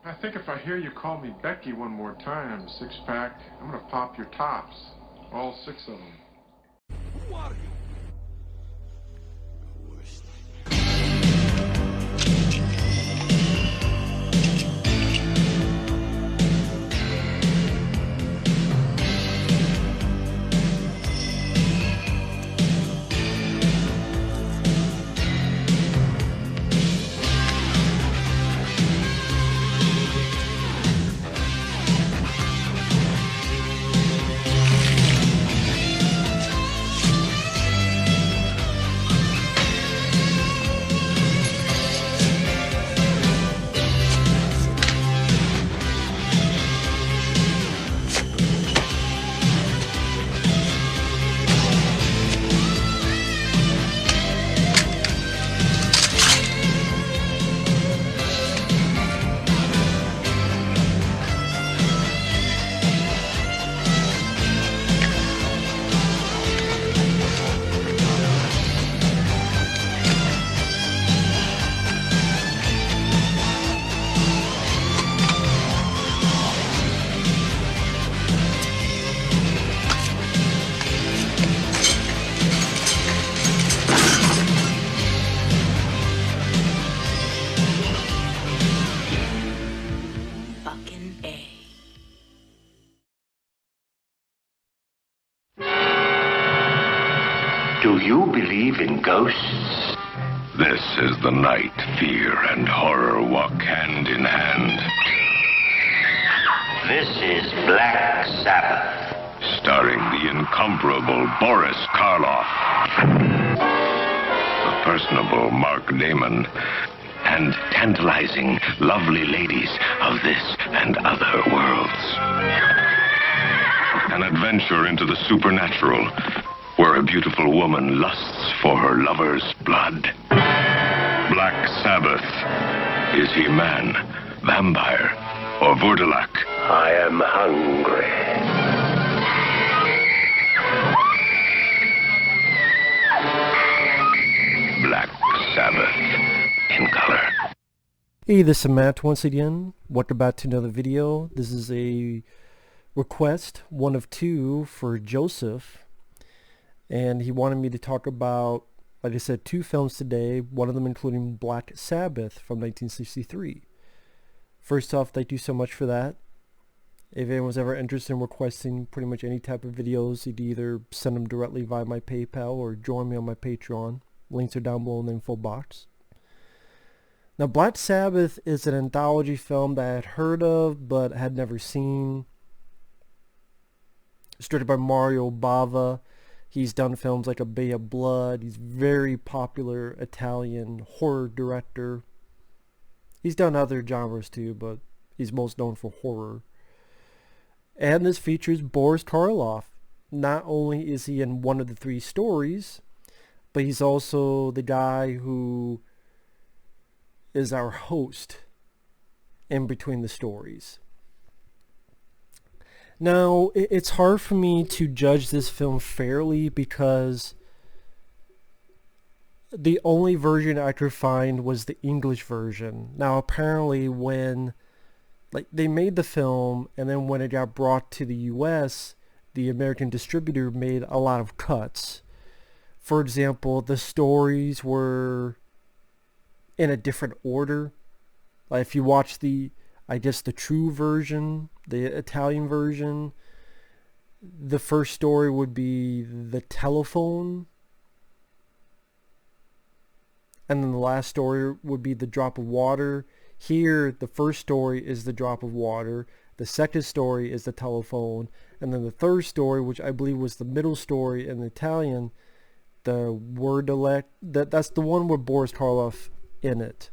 I think if I hear you call me Becky one more time, six-pack, I'm gonna pop your tops. All six of them. Who are you? Do you believe in ghosts? This is the night fear and horror walk hand in hand. This is Black Sabbath. Starring the incomparable Boris Karloff, the personable Mark Damon, and tantalizing lovely ladies of this and other worlds. An adventure into the supernatural, where a beautiful woman lusts for her lover's blood. Black Sabbath. Is he man, vampire, or Wurdulak? I am hungry. Black Sabbath in color. Hey, this is Matt once again. Welcome back to another video. This is a request, one of two, for Joseph. And he wanted me to talk about, like I said, two films today, one of them including Black Sabbath from 1963. First off, thank you so much for that. If anyone's ever interested in requesting pretty much any type of videos, you'd either send them directly via my PayPal or join me on my Patreon. Links are down below in the info box. Now, Black Sabbath is an anthology film that I had heard of but had never seen. It's directed by Mario Bava. He's done films like A Bay of Blood. He's a very popular Italian horror director. He's done other genres too, but he's most known for horror. And this features Boris Karloff. Not only is he in one of the three stories, but he's also the guy who is our host in between the stories. Now, it's hard for me to judge this film fairly because the only version I could find was the English version. Now, apparently when they made the film and then when it got brought to the US, the American distributor made a lot of cuts. For example, the stories were in a different order. Like if you watch the true version, the Italian version, the first story would be the telephone, and then the last story would be the drop of water. Here, the first story is the drop of water, the second story is the telephone, and then the third story, which I believe was the middle story in Italian, the Wurdulak, that's the one with Boris Karloff in it.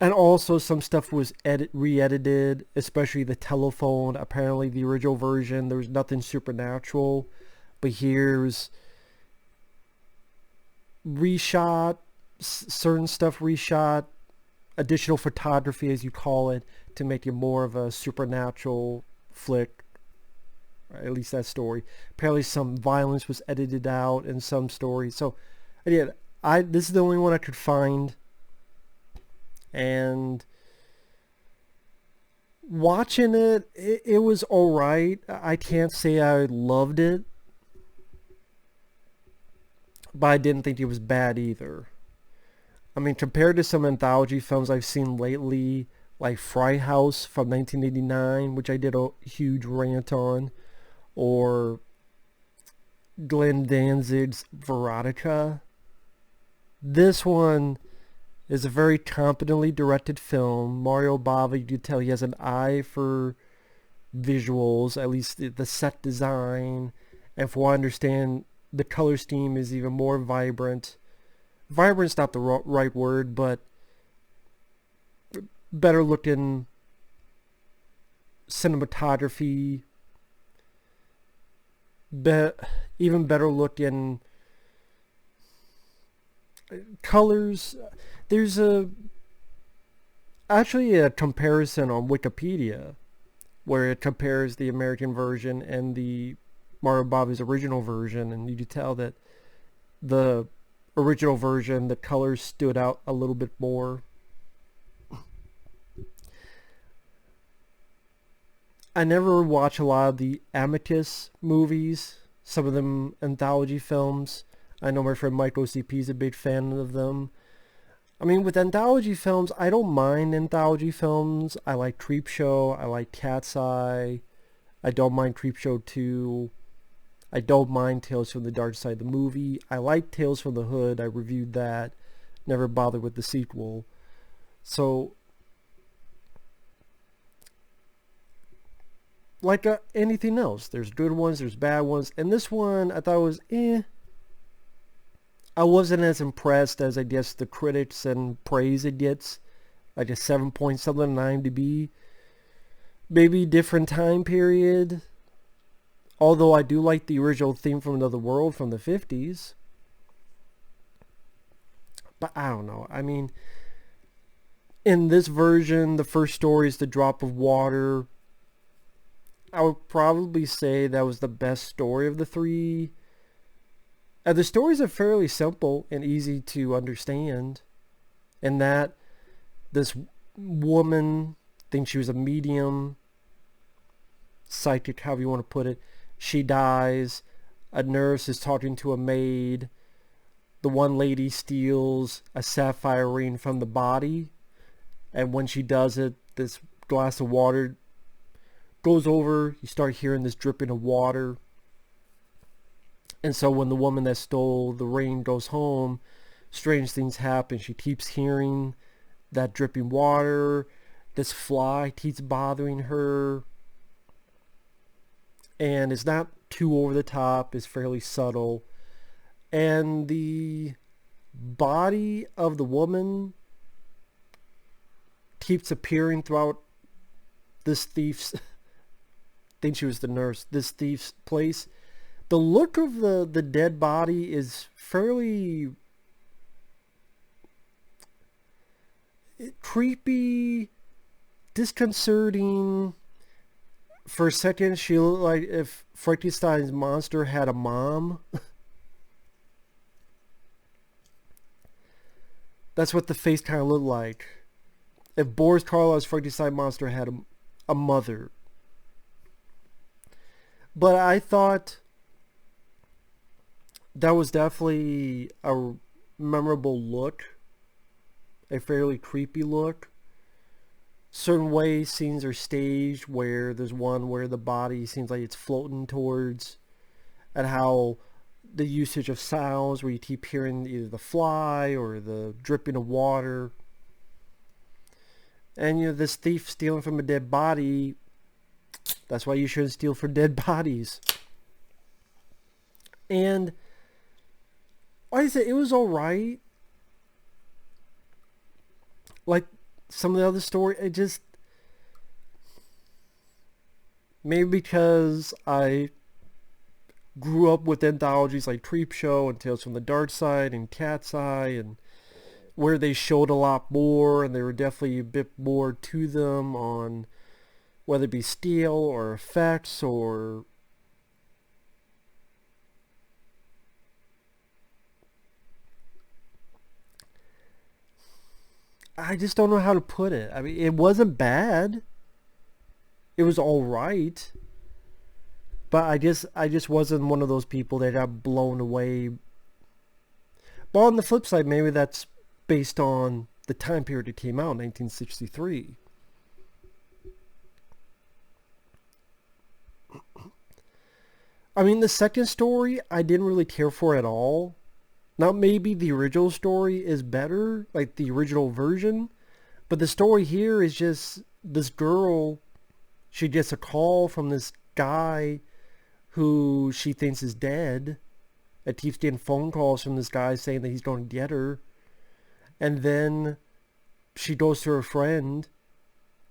And also some stuff was re-edited, especially the telephone. Apparently the original version, there was nothing supernatural. But here's reshot, certain stuff reshot, additional photography as you call it, to make it more of a supernatural flick. Right, at least that story. Apparently some violence was edited out in some stories. So again, this is the only one I could find. And watching it, it was alright. I can't say I loved it, but I didn't think it was bad either. I mean, compared to some anthology films I've seen lately, like Fry House from 1989, which I did a huge rant on, or Glenn Danzig's Veronica, this one is a very competently directed film. Mario Bava, you could tell he has an eye for visuals, at least the set design, and from what I understand, the color scheme is even more vibrant. Vibrant's not the right word, but better looking cinematography, even better looking colors. There's actually a comparison on Wikipedia where it compares the American version and the Mario Bava's original version, and you can tell that the original version, the colors stood out a little bit more. I never watch a lot of the Amicus movies, some of them anthology films. I know my friend Michael CP is a big fan of them. I mean, with anthology films, I don't mind anthology films. I like Creepshow, I like Cat's Eye, I don't mind Creepshow 2. I don't mind Tales from the Dark Side, the movie. I like Tales from the Hood. I reviewed that. Never bothered with the sequel. So, like anything else, there's good ones, there's bad ones. And this one, I thought was I wasn't as impressed as I guess the critics and praise it gets. Like a 7 point something on IMDb. Maybe different time period. Although I do like the original theme from Another World from the 50s. But I don't know. I mean, in this version, the first story is The Drop of Water. I would probably say that was the best story of the three. The stories are fairly simple and easy to understand. In that this woman thinks she was a medium, psychic, however you want to put it. She dies. A nurse is talking to a maid. The one lady steals a sapphire ring from the body. And when she does it, this glass of water goes over. You start hearing this dripping of water. And so when the woman that stole the ring goes home, strange things happen. She keeps hearing that dripping water. This fly keeps bothering her. And it's not too over the top. It's fairly subtle. And the body of the woman keeps appearing throughout this thief's... I think she was the nurse. This thief's place. The look of the dead body is fairly creepy, disconcerting. For a second, she looked like if Frankenstein's monster had a mom. That's what the face kind of looked like. If Boris Karloff's Frankenstein monster had a mother. But I thought that was definitely a memorable look. A fairly creepy look. Certain ways scenes are staged where there's one where the body seems like it's floating towards, and how the usage of sounds where you keep hearing either the fly or the dripping of water. And you know, this thief stealing from a dead body, that's why you shouldn't steal from dead bodies. And like I said, it was alright. Like some of the other story, it just, maybe because I grew up with anthologies like Creepshow and Tales from the Dark Side and Cat's Eye, and where they showed a lot more and there were definitely a bit more to them on whether it be style or effects or I just don't know how to put it. I mean, it wasn't bad. It was all right. But I just wasn't one of those people that got blown away. But on the flip side, maybe that's based on the time period it came out, 1963. I mean, the second story, I didn't really care for at all. Now, maybe the original story is better, like the original version. But the story here is just this girl, she gets a call from this guy who she thinks is dead. It keeps getting phone calls from this guy saying that he's going to get her. And then she goes to her friend,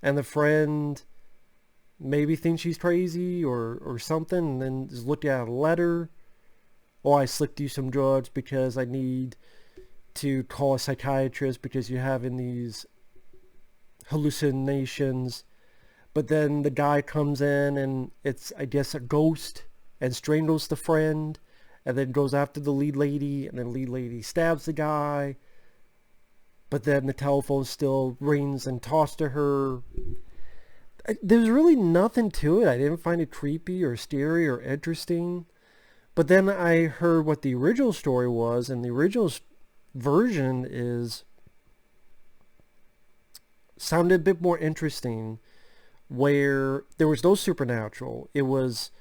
and the friend maybe thinks she's crazy or something, and then is looking at a letter. Oh, I slipped you some drugs because I need to call a psychiatrist because you're having these hallucinations. But then the guy comes in, and it's, I guess, a ghost, and strangles the friend, and then goes after the lead lady, and then the lead lady stabs the guy. But then the telephone still rings and talks to her. There's really nothing to it. I didn't find it creepy or scary or interesting. But then I heard what the original story was, and the original version sounded a bit more interesting, where there was no supernatural. It was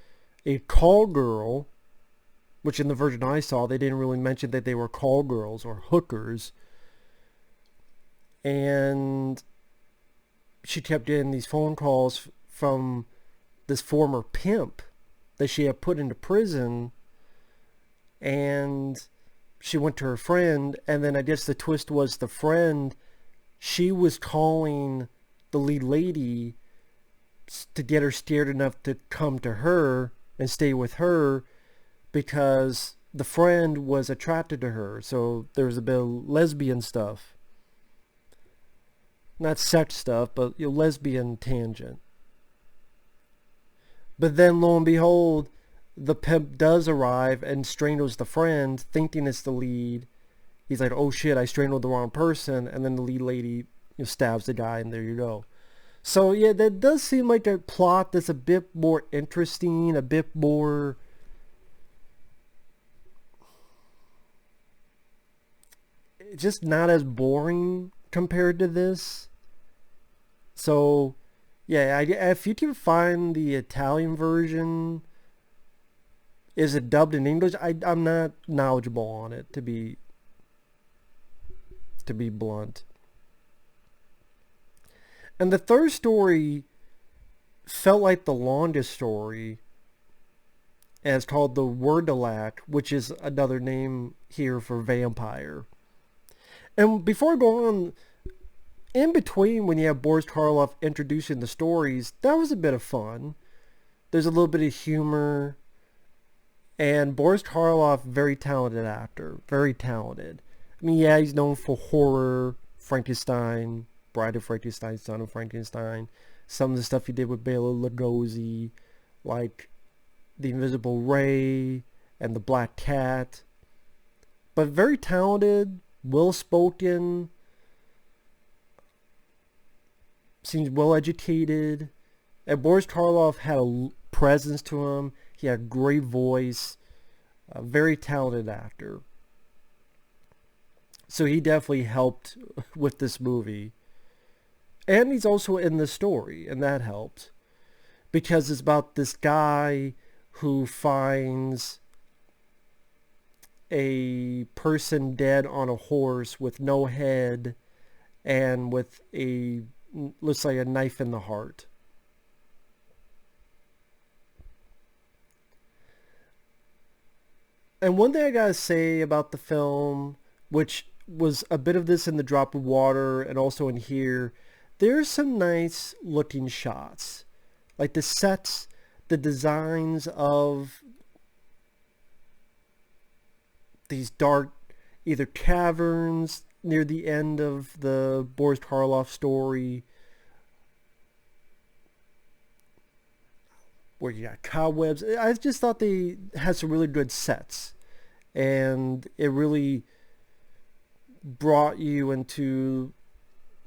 a call girl, which in the version I saw, they didn't really mention that they were call girls or hookers. And she kept getting these phone calls from this former pimp that she had put into prison, and she went to her friend, and then I guess the twist was the friend, she was calling the lead lady to get her scared enough to come to her and stay with her, because the friend was attracted to her. So there was a bit of lesbian stuff. Not sex stuff, but lesbian tangent. But then, lo and behold, the pimp does arrive and strangles the friend, thinking it's the lead. He's like, oh shit, I strangled the wrong person. And then the lead lady stabs the guy, and there you go. So yeah, that does seem like a plot that's a bit more interesting, a bit more... just not as boring compared to this. So yeah, if you can find the Italian version, is it dubbed in English? I'm not knowledgeable on it, to be blunt. And the third story felt like the longest story, and it's called the Wurdulak, which is another name here for vampire. And before I go on, in between when you have Boris Karloff introducing the stories, that was a bit of fun. There's a little bit of humor. And Boris Karloff, very talented actor. Very talented. I mean, yeah, he's known for horror, Frankenstein, Bride of Frankenstein, Son of Frankenstein. Some of the stuff he did with Bela Lugosi, like The Invisible Ray and The Black Cat. But very talented, well-spoken, seems well-educated. And Boris Karloff had a presence to him. He had a great voice. A very talented actor. So he definitely helped with this movie. And he's also in the story, and that helped. Because it's about this guy who finds a person dead on a horse with no head and with a, looks like a knife in the heart. And one thing I gotta say about the film, which was a bit of this in The Drop of Water and also in here, there's some nice looking shots. Like the sets, the designs of these dark, either caverns near the end of the Boris Karloff story, where you got cobwebs. I just thought they had some really good sets, and it really brought you into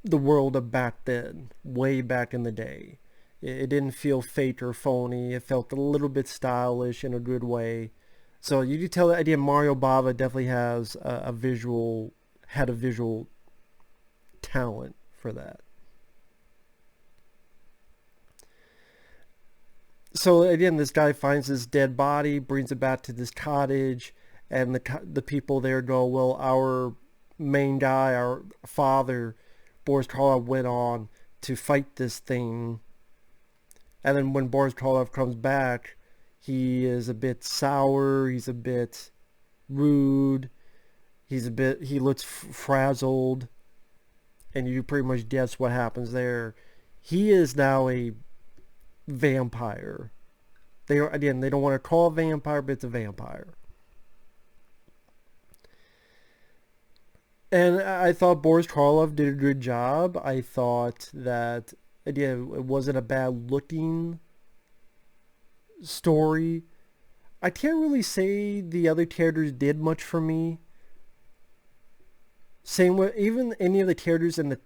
the world of back then, way back in the day. It didn't feel fake or phony. It felt a little bit stylish in a good way. So you can tell the idea Mario Bava definitely has had a visual talent for that. So again, this guy finds this dead body, brings it back to this cottage, and the people there go, well, our main guy, our father, Boris Karloff, went on to fight this thing. And then when Boris Karloff comes back, he is a bit sour, he's a bit rude, he looks frazzled, and you pretty much guess what happens there. He is now a vampire. They don't want to call it vampire, but it's a vampire. And I thought Boris Karloff did a good job. I thought that, again, it wasn't a bad looking story. I can't really say the other characters did much for me. Same with even any of the characters in the...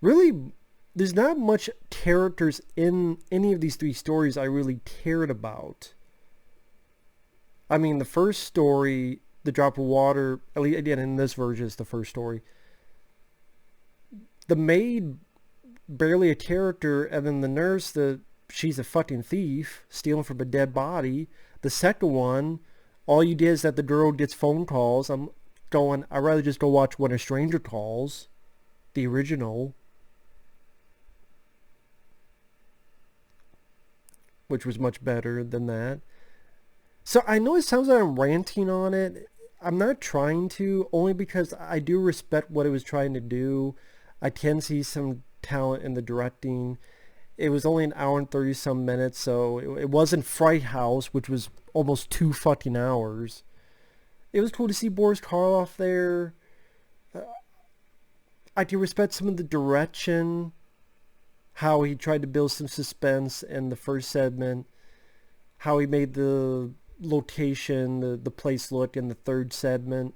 Really, there's not much characters in any of these three stories I really cared about. I mean, the first story, The Drop of Water, at least again in this version, is the first story. The maid, barely a character, and then the nurse, she's a fucking thief, stealing from a dead body. The second one, all you did is that the girl gets phone calls. I'd rather just go watch When a Stranger Calls, the original, which was much better than that. So I know it sounds like I'm ranting on it. I'm not trying to, only because I do respect what it was trying to do. I can see some talent in the directing. It was only an hour and 30 some minutes, so it wasn't Fright House, which was almost 2 fucking hours. It was cool to see Boris Karloff there. I can respect some of the direction, how he tried to build some suspense in the first segment, how he made the location, the place look in the third segment,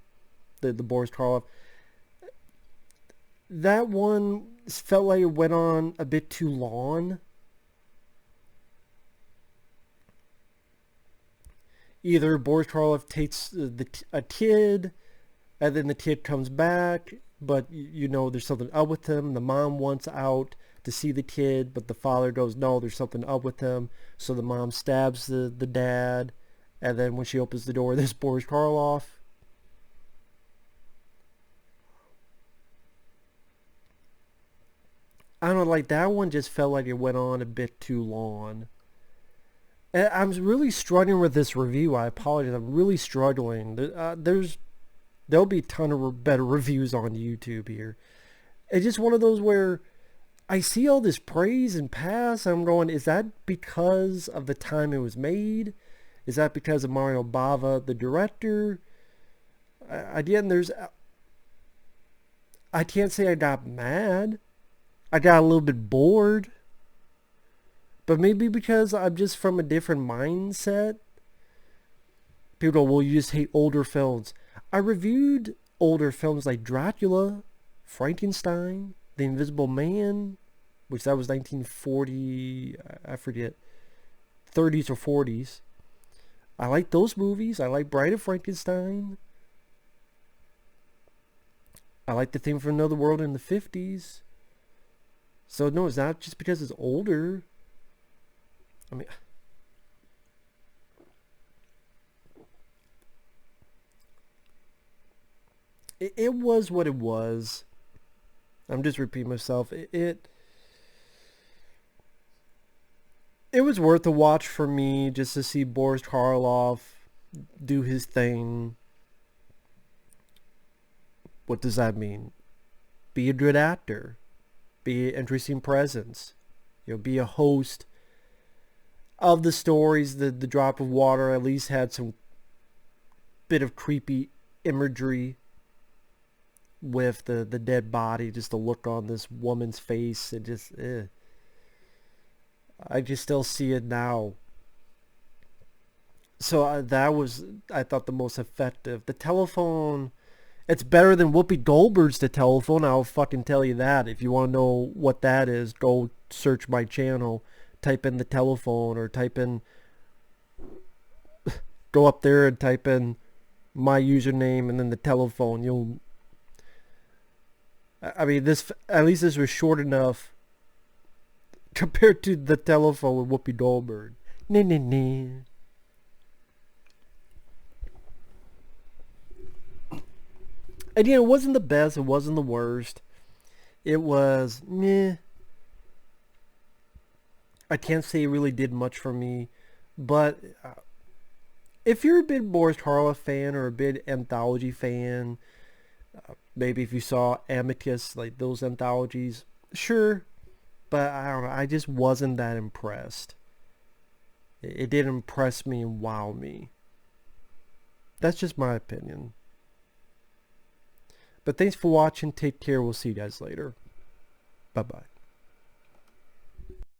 the Boris Karloff. That one felt like it went on a bit too long. Either Boris Karloff takes a kid, and then the kid comes back, but you know there's something up with him. The mom wants out to see the kid, but the father goes, no, there's something up with him. So the mom stabs the dad, and then when she opens the door, there's Boris Karloff. I don't know, like that one just felt like it went on a bit too long. And I'm really struggling with this review. I apologize. I'm really struggling. There'll be a ton of better reviews on YouTube here. It's just one of those where I see all this praise and pass. I'm going, is that because of the time it was made? Is that because of Mario Bava, the director? Again, I can't say I got mad. I got a little bit bored. But maybe because I'm just from a different mindset. People go, well, you just hate older films. I reviewed older films like Dracula, Frankenstein, The Invisible Man, which that was 1940, I forget, 30s or 40s. I like those movies. I like Bride of Frankenstein. I like The Thing from Another World in the 50s. So no, it's not just because it's older. I mean, it was what it was. I'm just repeating myself. It was worth a watch for me just to see Boris Karloff do his thing. What does that mean? Be a good actor. Be an interesting presence. Be a host of the stories. The Drop of Water at least had some bit of creepy imagery with the dead body, just the look on this woman's face. It just I just still see it now. So that was, I thought, the most effective. The telephone It's better than Whoopi Goldberg's The Telephone. I'll fucking tell you that. If you want to know what that is, go search my channel. Type in The Telephone, or type in... Go up there and type in my username and then The Telephone. You'll... I mean, this... At least this was short enough compared to The Telephone with Whoopi Goldberg. Nah, nah, nah. And yeah, it wasn't the best, it wasn't the worst. It was meh. I can't say it really did much for me, but if you're a big Boris Karloff fan or a big anthology fan, maybe if you saw Amicus, like those anthologies, sure, but I don't know, I just wasn't that impressed. It didn't impress me and wow me. That's just my opinion. But thanks for watching. Take care. We'll see you guys later. Bye-bye.